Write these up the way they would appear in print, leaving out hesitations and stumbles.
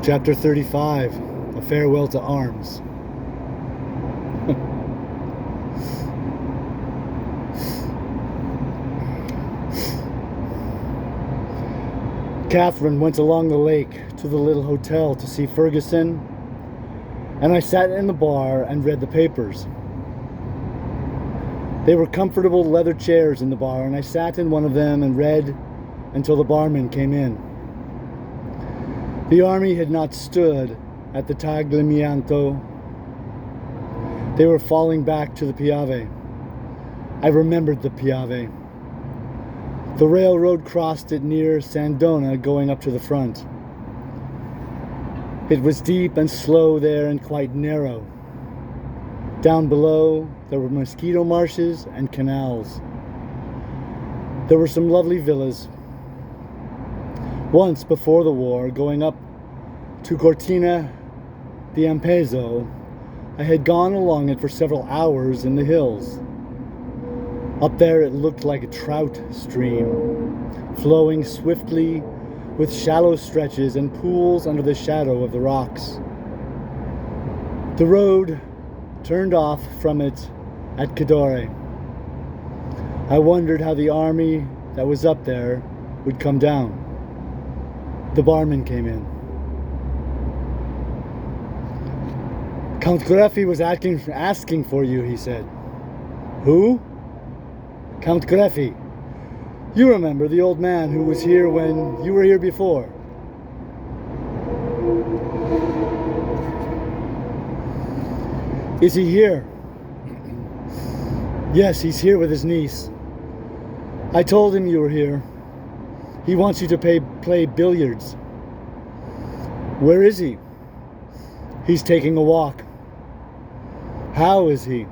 Chapter 35, A Farewell to Arms. Catherine went along the lake to the little hotel to see Ferguson, and I sat in the bar and read the papers. There were comfortable leather chairs in the bar, and I sat in one of them and read until the barman came in. The army had not stood at the Tagliamento. They were falling back to the Piave. I remembered the Piave. The railroad crossed it near Sandona, going up to the front. It was deep and slow there and quite narrow. Down below, there were mosquito marshes and canals. There were some lovely villas. Once, before the war, going up to Cortina d'Ampezzo, I had gone along it for several hours in the hills. Up there it looked like a trout stream, flowing swiftly with shallow stretches and pools under the shadow of the rocks. The road turned off from it at Cadore. I wondered how the army that was up there would come down. The barman came in. Count Greffi was asking for you, he said. Who? Count Greffi. You remember the old man who was here when you were here before. Is he here? Yes, he's here with his niece. I told him you were here. He wants you to play billiards. Where is he? He's taking a walk. How is he?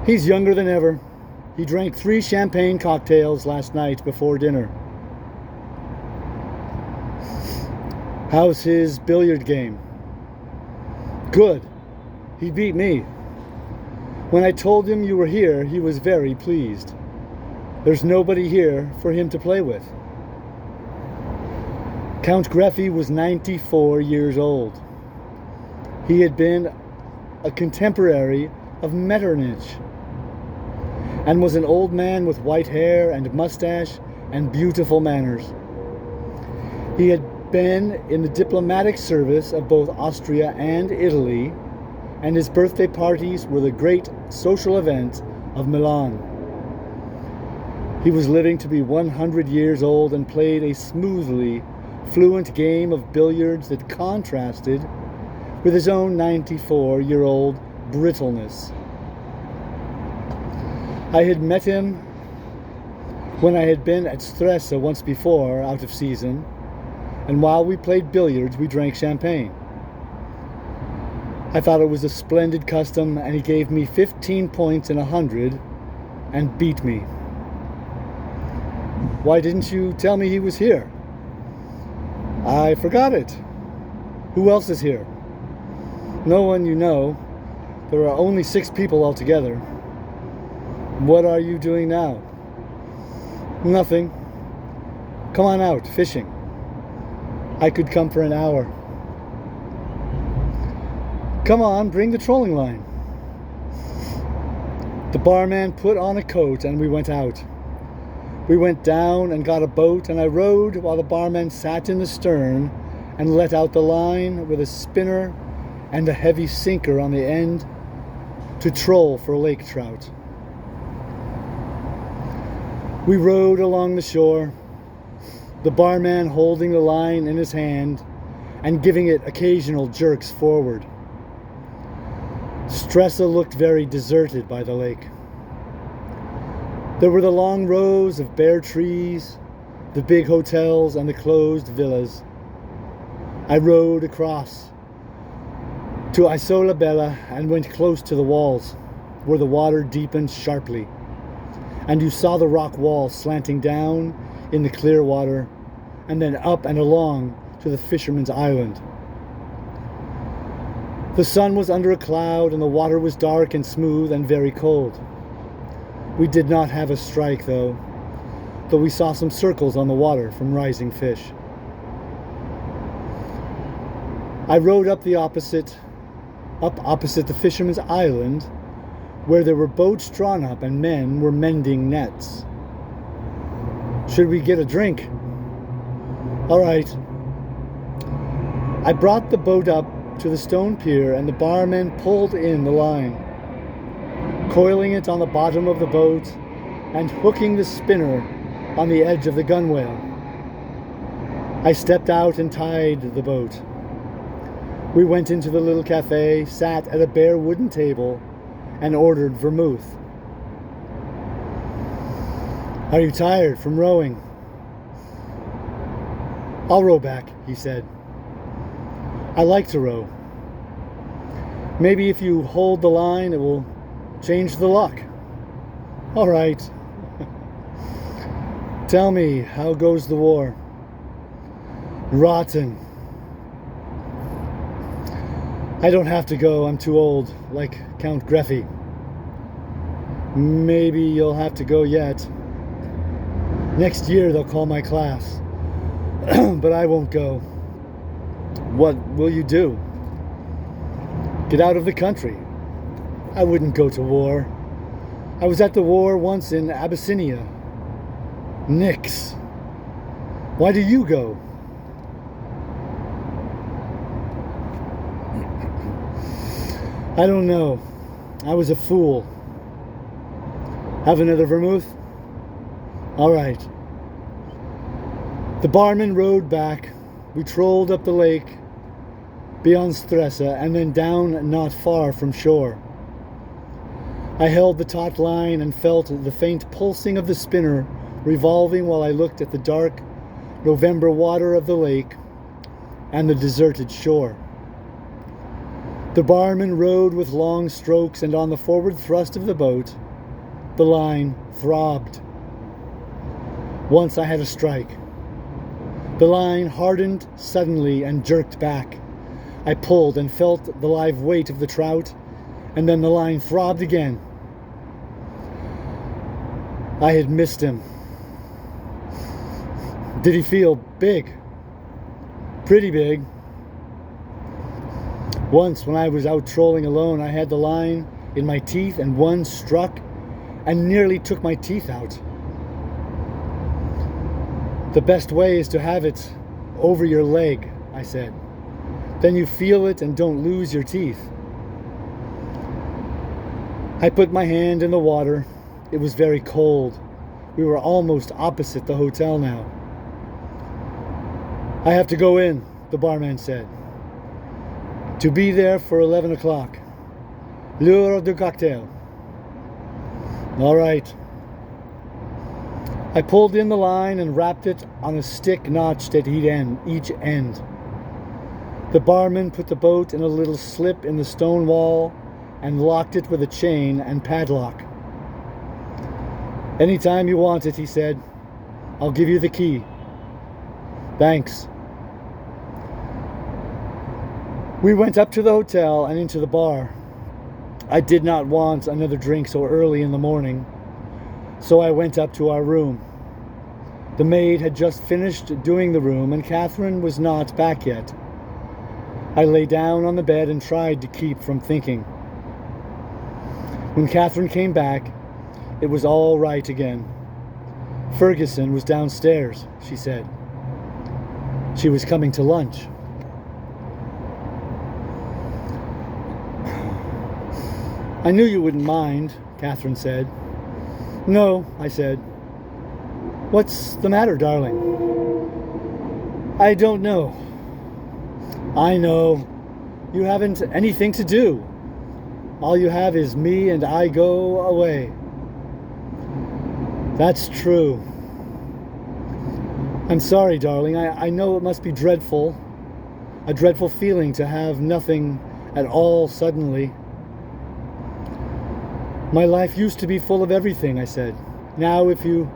He's younger than ever. He drank 3 champagne cocktails last night before dinner. How's his billiard game? Good. He beat me. When I told him you were here, he was very pleased. There's nobody here for him to play with. Count Greffi was 94 years old. He had been a contemporary of Metternich and was an old man with white hair and mustache and beautiful manners. He had been in the diplomatic service of both Austria and Italy, and his birthday parties were the great social event of Milan. He was living to be 100 years old and played a smoothly fluent game of billiards that contrasted with his own 94-year-old brittleness. I had met him when I had been at Stresa once before, out of season, and while we played billiards, we drank champagne. I thought it was a splendid custom, and he gave me 15 points in 100 and beat me. Why didn't you tell me he was here? I forgot it. Who else is here? No one you know. There are only 6 people altogether. What are you doing now? Nothing. Come on out, fishing. I could come for an hour. Come on, bring the trolling line. The barman put on a coat and we went out. We went down and got a boat, and I rowed while the barman sat in the stern and let out the line with a spinner and a heavy sinker on the end to troll for lake trout. We rowed along the shore, the barman holding the line in his hand and giving it occasional jerks forward. Stresa looked very deserted by the lake. There were the long rows of bare trees, the big hotels, and the closed villas. I rowed across to Isola Bella and went close to the walls, where the water deepened sharply, and you saw the rock wall slanting down in the clear water, and then up and along to the fisherman's island. The sun was under a cloud, and the water was dark and smooth and very cold. We did not have a strike, though we saw some circles on the water from rising fish. I rowed up opposite the fisherman's island, where there were boats drawn up and men were mending nets. Should we get a drink? All right. I brought the boat up to the stone pier and the barman pulled in the line, coiling it on the bottom of the boat and hooking the spinner on the edge of the gunwale. I stepped out and tied the boat. We went into the little cafe, sat at a bare wooden table, and ordered vermouth. Are you tired from rowing? I'll row back, he said. I like to row. Maybe if you hold the line, it will change the luck. All right. Tell me, how goes the war? Rotten. I don't have to go, I'm too old, like Count Greffy. Maybe you'll have to go yet. Next year they'll call my class. But I won't go. What will you do? Get out of the country. I wouldn't go to war. I was at the war once in Abyssinia. Nix. Why do you go? I don't know. I was a fool. Have another vermouth? All right. The barman rowed back. We trolled up the lake beyond Stresa and then down not far from shore. I held the taut line and felt the faint pulsing of the spinner revolving while I looked at the dark November water of the lake and the deserted shore. The barman rowed with long strokes, and on the forward thrust of the boat, the line throbbed. Once I had a strike. The line hardened suddenly and jerked back. I pulled and felt the live weight of the trout, and then the line throbbed again. I had missed him. Did he feel big? Pretty big. Once when I was out trolling alone, I had the line in my teeth and one struck and nearly took my teeth out. The best way is to have it over your leg, I said. Then you feel it and don't lose your teeth. I put my hand in the water. It was very cold. We were almost opposite the hotel now. I have to go in, the barman said. To be there for 11 o'clock. L'heure du cocktail. All right. I pulled in the line and wrapped it on a stick notched at each end. The barman put the boat in a little slip in the stone wall and locked it with a chain and padlock. Anytime you want it, he said. I'll give you the key. Thanks. We went up to the hotel and into the bar. I did not want another drink so early in the morning, so I went up to our room. The maid had just finished doing the room and Catherine was not back yet. I lay down on the bed and tried to keep from thinking. When Catherine came back, it was all right again. Ferguson was downstairs, she said. She was coming to lunch. I knew you wouldn't mind, Catherine said. No, I said. What's the matter, darling? I don't know. I know. You haven't anything to do. All you have is me and I go away. That's true. I'm sorry, darling. I know it must be dreadful. A dreadful feeling to have nothing at all suddenly. My life used to be full of everything, I said. Now, if you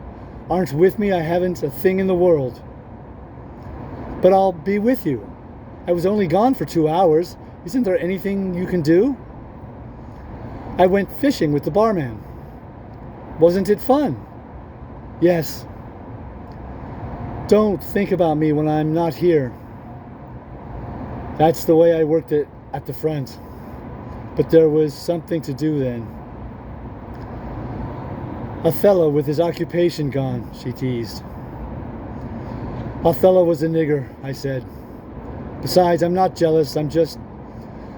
aren't with me, I haven't a thing in the world. But I'll be with you. I was only gone for 2 hours. Isn't there anything you can do? I went fishing with the barman. Wasn't it fun? Yes. Don't think about me when I'm not here. That's the way I worked it at the front. But there was something to do then. Othello with his occupation gone, she teased. Othello was a nigger, I said. Besides, I'm not jealous, I'm just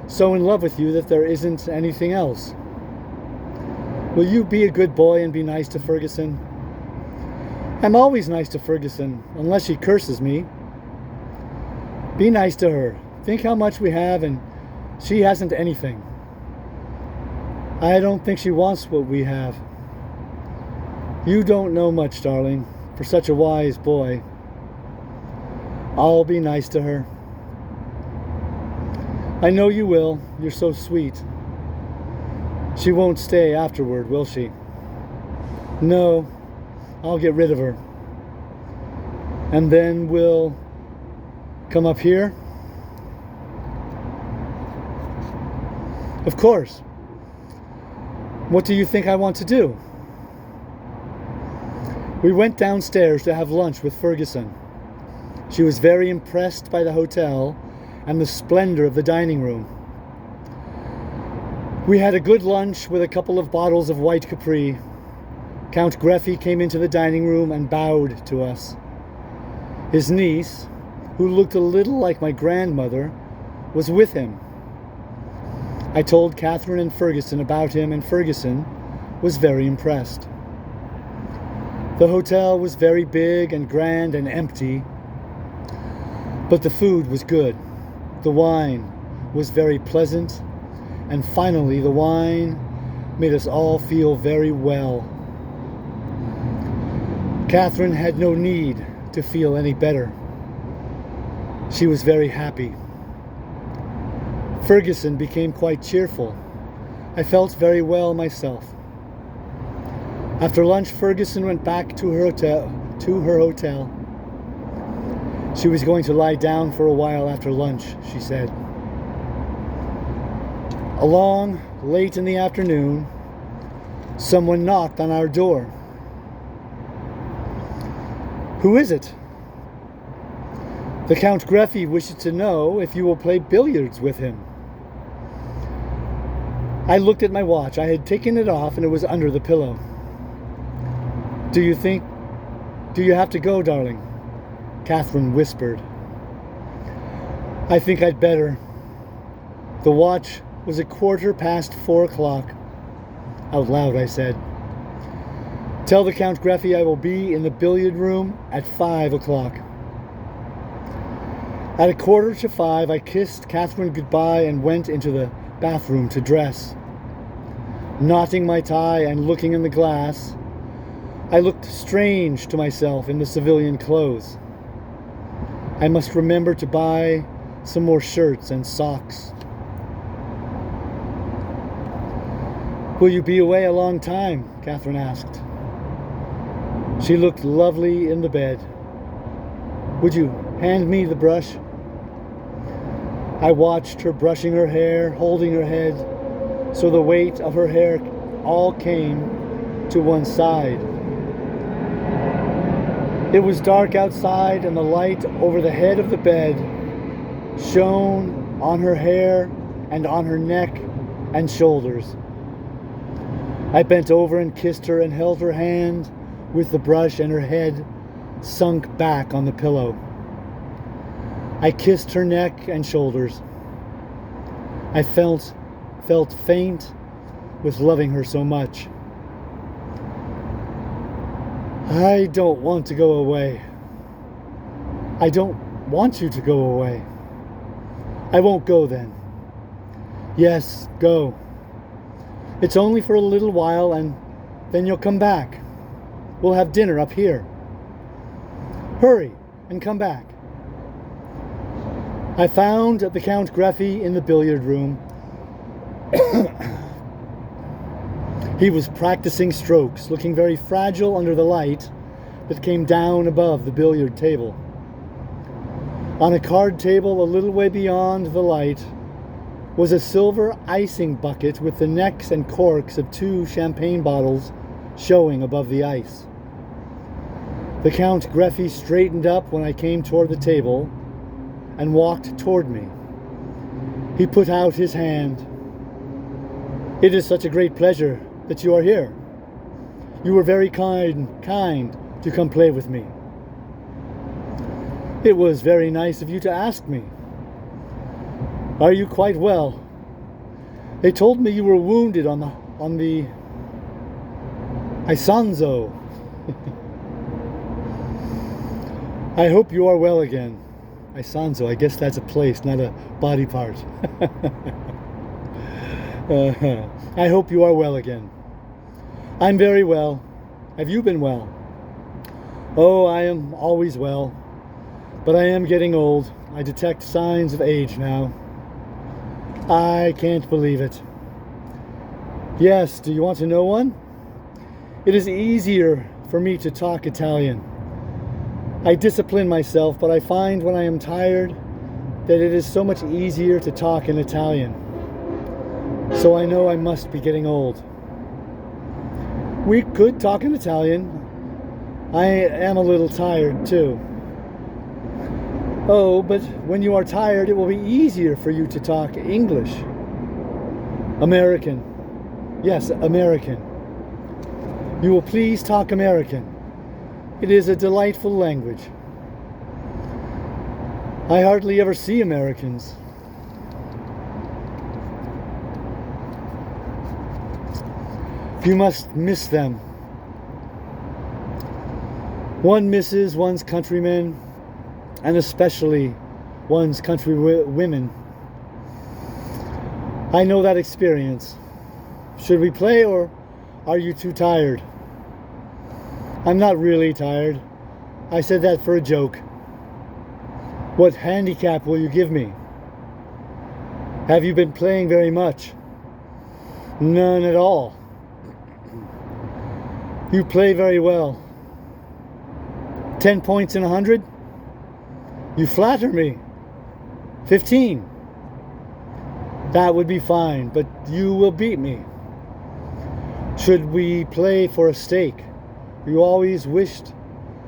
so in love with you that there isn't anything else. Will you be a good boy and be nice to Ferguson? I'm always nice to Ferguson, unless she curses me. Be nice to her. Think how much we have and she hasn't anything. I don't think she wants what we have. You don't know much, darling, for such a wise boy. I'll be nice to her. I know you will. You're so sweet. She won't stay afterward, will she? No, I'll get rid of her. And then we'll come up here? Of course. What do you think I want to do? We went downstairs to have lunch with Ferguson. She was very impressed by the hotel and the splendor of the dining room. We had a good lunch with a couple of bottles of white Capri. Count Greffy came into the dining room and bowed to us. His niece, who looked a little like my grandmother, was with him. I told Catherine and Ferguson about him, and Ferguson was very impressed. The hotel was very big and grand and empty, but the food was good. The wine was very pleasant, and finally the wine made us all feel very well. Catherine had no need to feel any better. She was very happy. Ferguson became quite cheerful. I felt very well myself. After lunch, Ferguson went back to her hotel. She was going to lie down for a while after lunch, she said. Along late in the afternoon, someone knocked on our door. Who is it? The Count Greffy wishes to know if you will play billiards with him. I looked at my watch. I had taken it off and it was under the pillow. Do you have to go, darling? Catherine whispered. I think I'd better. The watch was 4:15. Out loud, I said. Tell the Count Greffy I will be in the billiard room at 5 o'clock. At 4:45, I kissed Catherine goodbye and went into the bathroom to dress. Knotting my tie and looking in the glass, I looked strange to myself in the civilian clothes. I must remember to buy some more shirts and socks. Will you be away a long time? Catherine asked. She looked lovely in the bed. Would you hand me the brush? I watched her brushing her hair, holding her head, so the weight of her hair all came to one side. It was dark outside, and the light over the head of the bed shone on her hair and on her neck and shoulders. I bent over and kissed her and held her hand with the brush, and her head sunk back on the pillow. I kissed her neck and shoulders. I felt faint with loving her so much. I don't want to go away. I don't want you to go away. I won't go then. Yes, go. It's only for a little while, and then you'll come back. We'll have dinner up here. Hurry and come back. I found the Count Greffy in the billiard room. He was practicing strokes, looking very fragile under the light that came down above the billiard table. On a card table a little way beyond the light was a silver icing bucket with the necks and corks of 2 champagne bottles showing above the ice. The Count Greffy straightened up when I came toward the table and walked toward me. He put out his hand. It is such a great pleasure that you are here. You were very kind to come play with me. It was very nice of you to ask me. Are you quite well? They told me you were wounded on the Isonzo. I hope you are well again. Isonzo, I guess that's a place, not a body part. I hope you are well again. I'm very well. Have you been well? Oh, I am always well. But I am getting old. I detect signs of age now. I can't believe it. Yes, do you want to know one? It is easier for me to talk Italian. I discipline myself, but I find when I am tired that it is so much easier to talk in Italian. So I know I must be getting old. We could talk in Italian. I am a little tired too. Oh, but when you are tired, it will be easier for you to talk English. American. Yes, American. You will please talk American. It is a delightful language. I hardly ever see Americans. You must miss them. One misses one's countrymen, and especially one's countrywomen. I know that experience. Should we play, or are you too tired? I'm not really tired. I said that for a joke. What handicap will you give me? Have you been playing very much? None at all. You play very well. 10 points in 100? You flatter me. 15. That would be fine, but you will beat me. Should we play for a stake? You always wished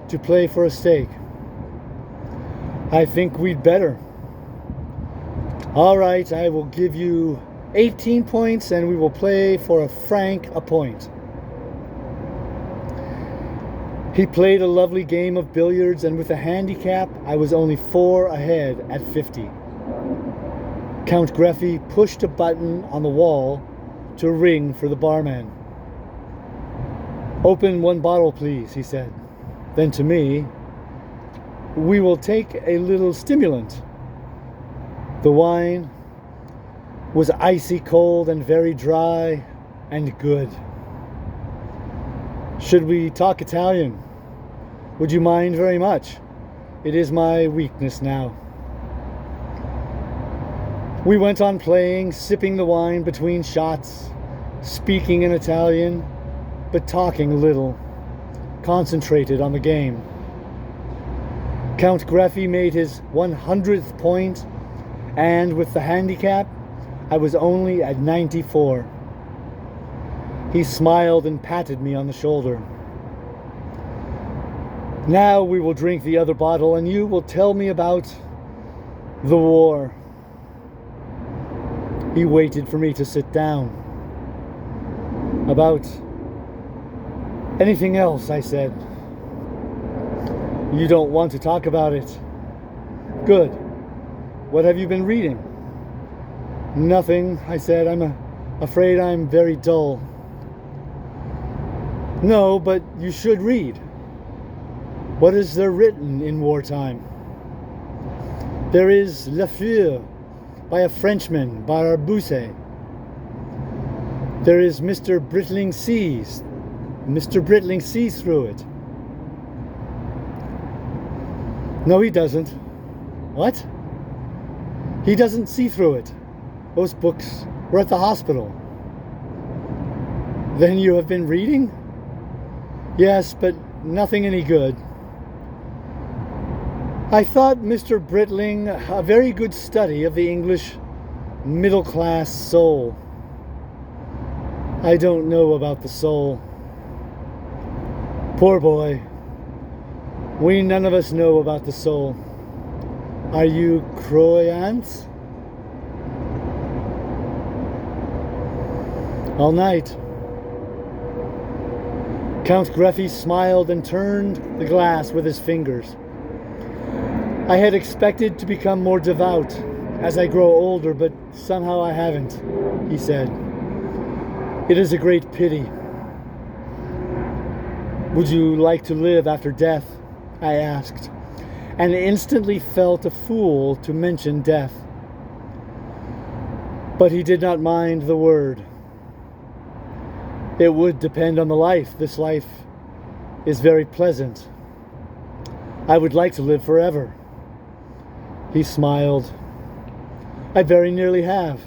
to play for a stake. I think we'd better. All right, I will give you 18 points and we will play for a franc a point. He played a lovely game of billiards, and with a handicap, I was only 4 ahead at 50. Count Greffy pushed a button on the wall to ring for the barman. Open 1 bottle, please, he said. Then to me, we will take a little stimulant. The wine was icy cold and very dry and good. Should we talk Italian? Would you mind very much? It is my weakness now. We went on playing, sipping the wine between shots, speaking in Italian, but talking little, concentrated on the game. Count Greffy made his 100th point, and with the handicap, I was only at 94. He smiled and patted me on the shoulder. Now we will drink the other bottle, and you will tell me about the war. He waited for me to sit down. About anything else, I said. You don't want to talk about it. Good. What have you been reading? Nothing, I said. I'm afraid I'm very dull. No, but you should read. What is there written in wartime? There is La Fure by a Frenchman, Barbusse. There is Mr. Britling sees. Mr. Britling sees through it. No, he doesn't. What? He doesn't see through it. Those books were at the hospital. Then you have been reading? Yes, but nothing any good. I thought Mr. Britling a very good study of the English middle-class soul. I don't know about the soul. Poor boy. We none of us know about the soul. Are you croyant? All night. Count Greffy smiled and turned the glass with his fingers. I had expected to become more devout as I grow older, but somehow I haven't, he said. It is a great pity. Would you like to live after death? I asked, and instantly felt a fool to mention death. But he did not mind the word. It would depend on the life. This life is very pleasant. I would like to live forever. He smiled. I very nearly have.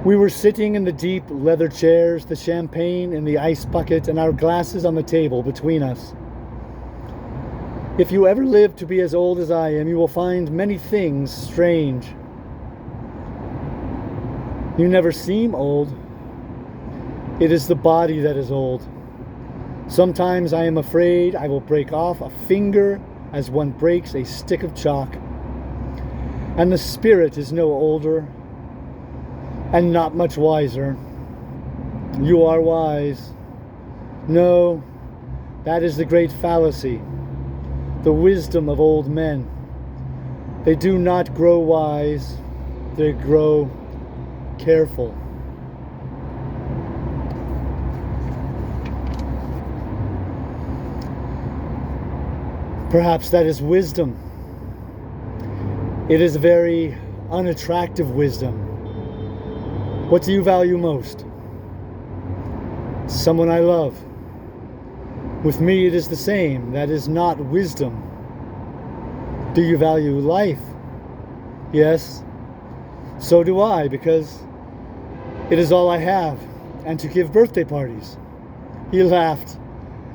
We were sitting in the deep leather chairs, the champagne in the ice bucket, and our glasses on the table between us. If you ever live to be as old as I am, you will find many things strange. You never seem old. It is the body that is old. Sometimes I am afraid I will break off a finger as one breaks a stick of chalk. And the spirit is no older and not much wiser. You are wise. No, that is the great fallacy, the wisdom of old men. They do not grow wise, they grow careful. Perhaps that is wisdom. It is a very unattractive wisdom. What do you value most? Someone I love. With me it is the same. That is not wisdom. Do you value life? Yes. So do I, because it is all I have, and to give birthday parties. He laughed.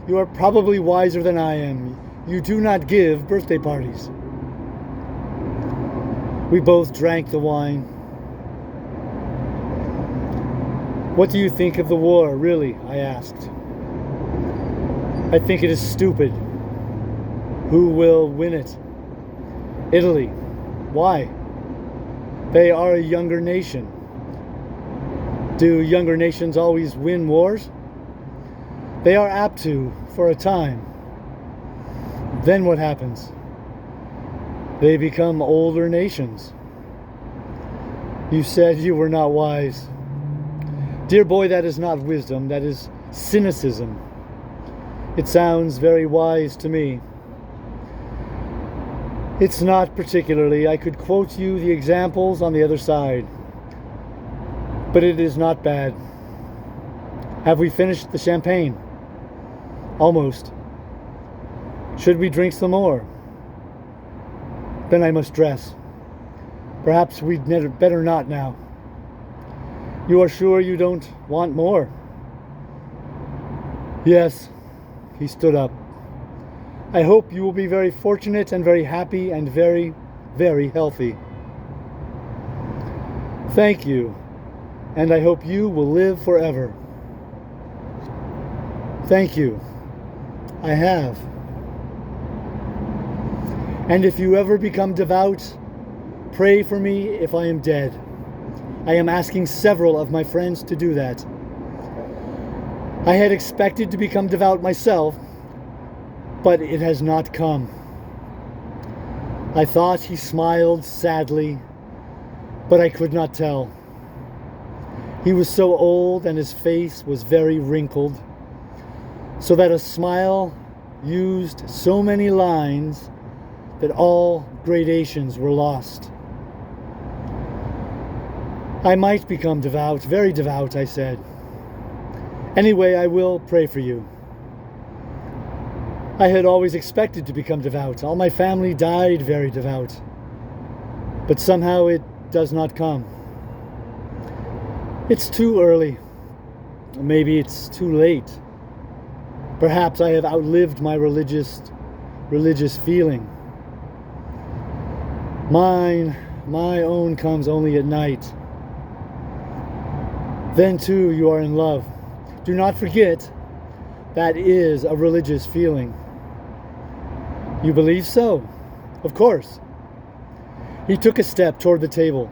You are probably wiser than I am. You do not give birthday parties. We both drank the wine. What do you think of the war, really? I asked. I think it is stupid. Who will win it? Italy. Why? They are a younger nation. Do younger nations always win wars? They are apt to, for a time. Then what happens? They become older nations. You said you were not wise. Dear boy, that is not wisdom, that is cynicism. It sounds very wise to me. It's not particularly. I could quote you the examples on the other side. But it is not bad. Have we finished the champagne? Almost. Should we drink some more? Then I must dress. Perhaps we'd better not now. You are sure you don't want more? Yes. He stood up. I hope you will be very fortunate and very happy and very, very healthy. Thank you. And I hope you will live forever. Thank you. I have. And if you ever become devout, pray for me if I am dead. I am asking several of my friends to do that. I had expected to become devout myself, but it has not come. I thought he smiled sadly, but I could not tell. He was so old and his face was very wrinkled, so that a smile used so many lines that all gradations were lost. I might become devout, very devout, I said. Anyway, I will pray for you. I had always expected to become devout. All my family died very devout. But somehow it does not come. It's too early. Maybe it's too late. Perhaps I have outlived my religious feeling. My own comes only at night. Then too you are in love. Do not forget, that is a religious feeling. You believe so? Of course. He took a step toward the table.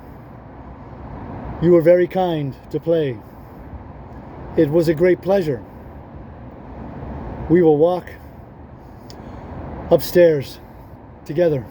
You were very kind to play. It was a great pleasure. We will walk upstairs together.